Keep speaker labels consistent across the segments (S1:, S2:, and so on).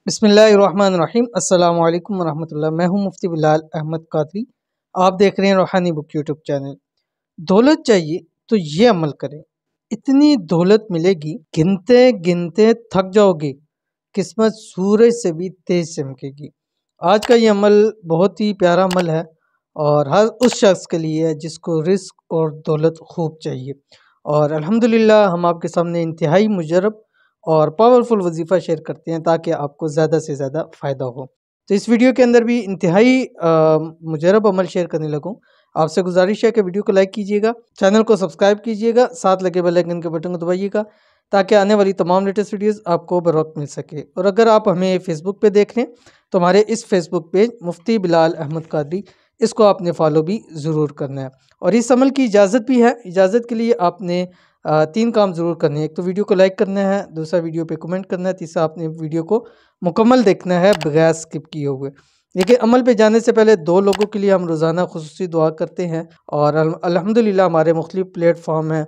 S1: बिस्मिल्लाहिर्रहमानिर्रहीम। अस्सलाम वालेकुम वरहमतुल्लाह। मैं हूं मुफ्ती बिलाल अहमद कादरी। आप देख रहे हैं रूहानी बुक यूट्यूब चैनल। दौलत चाहिए तो ये अमल करें, इतनी दौलत मिलेगी गिनते गिनते थक जाओगे, किस्मत सूरज से भी तेज चमकेगी। आज का ये अमल बहुत ही प्यारा अमल है और हर उस शख्स के लिए है जिसको रिस्क और दौलत खूब चाहिए। और अल्हम्दुलिल्लाह हम आपके सामने इंतहाई मुजरब और पावरफुल वजीफ़ा शेयर करते हैं ताकि आपको ज़्यादा से ज़्यादा फ़ायदा हो। तो इस वीडियो के अंदर भी इंतहाई मुजरब अमल शेयर करने लगूँ। आपसे गुजारिश है कि वीडियो को लाइक कीजिएगा, चैनल को सब्सक्राइब कीजिएगा, साथ लगे बेल आइकन के बटन को दबाइएगा ताकि आने वाली तमाम लेटेस्ट वीडियोस आपको बर वक्त मिल सके। और अगर आप हमें फेसबुक पे देख रहे हैं तो हमारे इस फेसबुक पेज मुफ्ती बिलाल अहमद कादरी, इसको आपने फॉलो भी ज़रूर करना है। और इस अमल की इजाज़त भी है। इजाज़त के लिए आपने 3 काम ज़रूर करने हैं। एक तो वीडियो को लाइक करना है, दूसरा वीडियो पे कमेंट करना है, तीसरा आपने वीडियो को मुकम्मल देखना है बगैर स्किप किए हुए। देखिए, अमल पे जाने से पहले 2 लोगों के लिए हम रोज़ाना खुसूसी दुआ करते हैं और अल्हम्दुलिल्लाह हमारे मुख्तलिफ़ प्लेटफॉर्म हैं,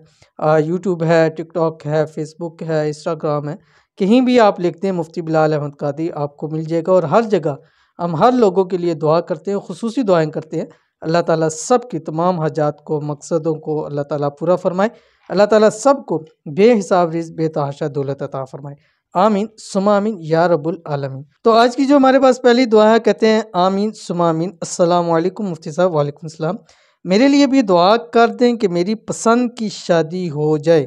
S1: यूट्यूब है, टिकटॉक है, फेसबुक है, इंस्टाग्राम है। कहीं भी आप लिखते हैं मुफ्ती बिलाल अहमद कादरी, आपको मिल जाएगा। और हर जगह हम हर लोगों के लिए दुआ करते हैं, खुसूसी दुआएँ करते हैं। अल्लाह ताला सब की तमाम हाजात को, मकसदों को अल्लाह ताला पूरा फरमाए। अल्लाह ताला सबको बेहिसाब रिज़्क़ बेतहाशा दौलत अता फरमाए। आमीन सुम्मा आमीन या रब्बुल आलमीन। तो आज की जो हमारे पास पहली दुआ है, कहते हैं आमीन सुम्मा आमीन। अस्सलाम वालेकुम मुफ्ती साहब। वालेकुम सलाम। मेरे लिए भी दुआ कर दें कि मेरी पसंद की शादी हो जाए।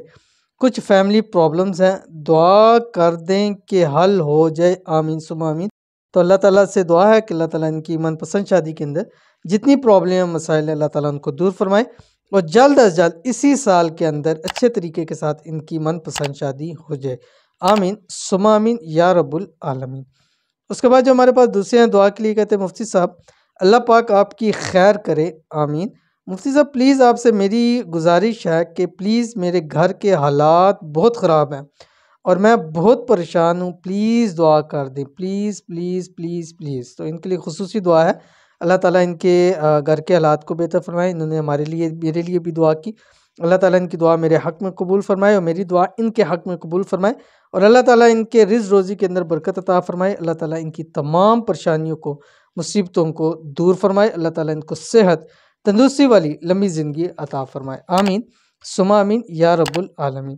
S1: कुछ फैमिली प्रॉब्लम्स हैं, दुआ कर दें कि हल हो जाए। आमीन सुम्मा आमीन। तो अल्लाह ताला से दुआ है कि अल्लाह ताला इनकी मनपसंद शादी के अंदर जितनी प्रॉब्लम मसाइल है अल्लाह ताला उनको दूर फरमाए और जल्द अज जल्द इसी साल के अंदर अच्छे तरीके के साथ इनकी मनपसंद शादी हो जाए। आमीन सुम्मा आमीन या रब्बुल आलमीन। उसके बाद जो हमारे पास दूसरे हैं दुआ के लिए, कहते हैं मुफ्ती साहब अल्लाह पाक आपकी खैर करे। आमीन। मुफ्ती साहब प्लीज़ आपसे मेरी गुजारिश है कि प्लीज़ मेरे घर के हालात बहुत ख़राब हैं और मैं बहुत परेशान हूँ, प्लीज़ दुआ कर दें, प्लीज़ प्लीज़ प्लीज़ प्लीज़। तो इनके लिए खुसूसी दुआ है, अल्लाह ताला इनके घर के हालात को बेहतर फरमाए। इन्होंने हमारे लिए मेरे लिए भी दुआ की, अल्लाह ताला इनकी दुआ मेरे हक़ में कबूल फरमाए और मेरी दुआ इनके हक़ में कबूल फरमाए। और अल्लाह ताला इनके रिज़्क़ रोज़ी के अंदर बरकत अता फरमाए। अल्लाह ताला इनकी तमाम परेशानियों को, मुसीबतों को दूर फरमाए। अल्लाह ताला इनको सेहत तंदुरुस्ती वाली लंबी ज़िंदगी अता फरमाए। आमीन सुम्मा आमीन या रब्बुल आलमीन।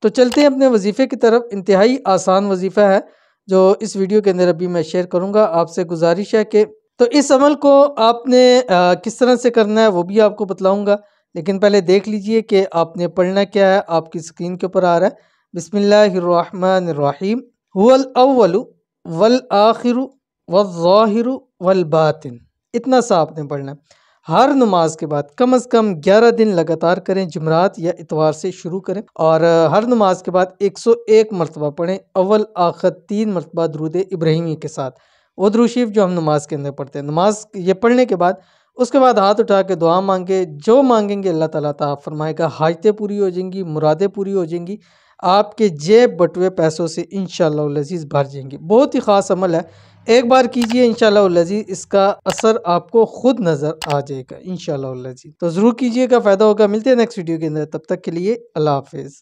S1: तो चलते हैं अपने वजीफ़े की तरफ। इंतहाई आसान वजीफ़ा है जो इस वीडियो के अंदर अभी मैं शेयर करूँगा। आपसे गुजारिश है कि तो इस अमल को आपने किस तरह से करना है वो भी आपको बतलाऊँगा, लेकिन पहले देख लीजिए कि आपने पढ़ना क्या है। आपकी स्क्रीन के ऊपर आ रहा है बिस्मिल्लाहिर्रहमानिर्रहीम हुवल अव्वलु वल आखिरु वज़्ज़ाहिरु वल बातिन। इतना सा आपने पढ़ना है। हर नमाज के बाद कम से कम 11 दिन लगातार करें, जुमरात या इतवार से शुरू करें और हर नमाज के बाद 101 मरतबा पढ़ें, अव्वल आखिर 3 मरतबा दुरूद इब्राहिमी के साथ, वो दुरूद शरीफ जो हम नमाज के अंदर पढ़ते हैं। नमाज ये पढ़ने के बाद उसके बाद हाथ उठा के दुआ मांगे, जो मांगेंगे अल्लाह ताला अता फरमाएगा। हाजतें पूरी हो जाएंगी, मुरादें पूरी हो जाएंगी, आपके जेब बटुए पैसों से इंशाअल्लाह अज़ीज़ भर जाएंगे। बहुत ही ख़ास अमल है, एक बार कीजिए इंशाअल्लाह अज़ीज़, इसका असर आपको खुद नज़र आ जाएगा इंशाअल्लाह अज़ीज़। तो ज़रूर कीजिएगा, फ़ायदा होगा। मिलते हैं नेक्स्ट वीडियो के अंदर, तब तक के लिए अल्लाह हाफ़िज़।